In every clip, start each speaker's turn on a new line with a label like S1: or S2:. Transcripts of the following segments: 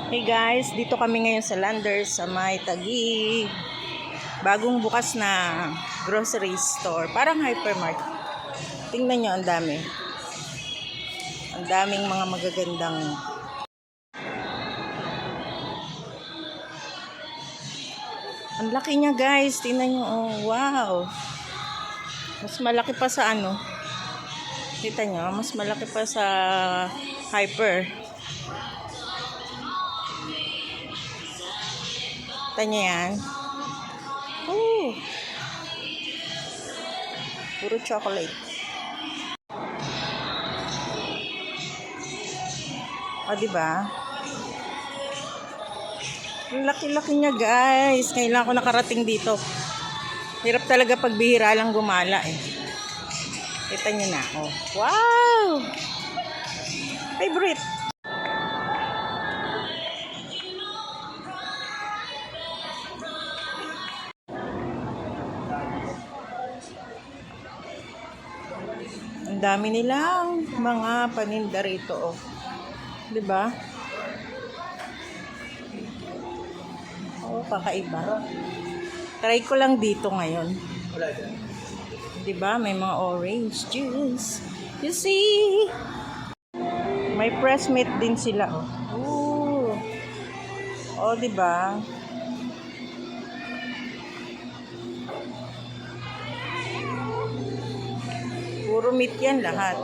S1: Hey guys, dito kami ngayon sa Landers sa may Taguig. Bagong bukas na grocery store, parang hypermarket. Tingnan nyo, ang dami. Ang daming mga magagandang ang laki niya guys, tingnan nyo. Oh, wow. Mas malaki pa sa ano. Kita nyo, mas malaki pa sa hyper. Kita nyo yan. Oh. Puro chocolate. O, diba? Ang laki-laki niya guys. Kailan ko nakarating dito. Hirap talaga pagbihira lang gumala eh. Kita nyo na. Oh. Wow! Favorite. Ang dami nilang mga paninda rito. Oh. Diba? Oh, kakaiba. Try ko lang dito ngayon. Diba? May mga orange juice. You see? May press meat din sila. Oh. Oh, diba? Puro meat yan lahat.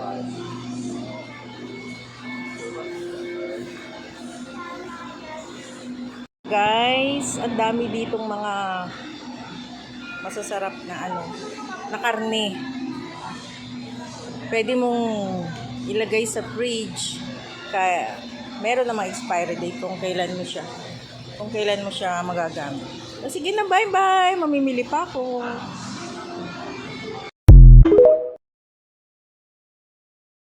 S1: Guys, ang dami ditong mga masasarap na na karne. Pwede mong ilagay sa fridge. Kaya meron namang expiry date kung kailan mo siya magagamit. O sige na, bye-bye. Mamimili pa ako.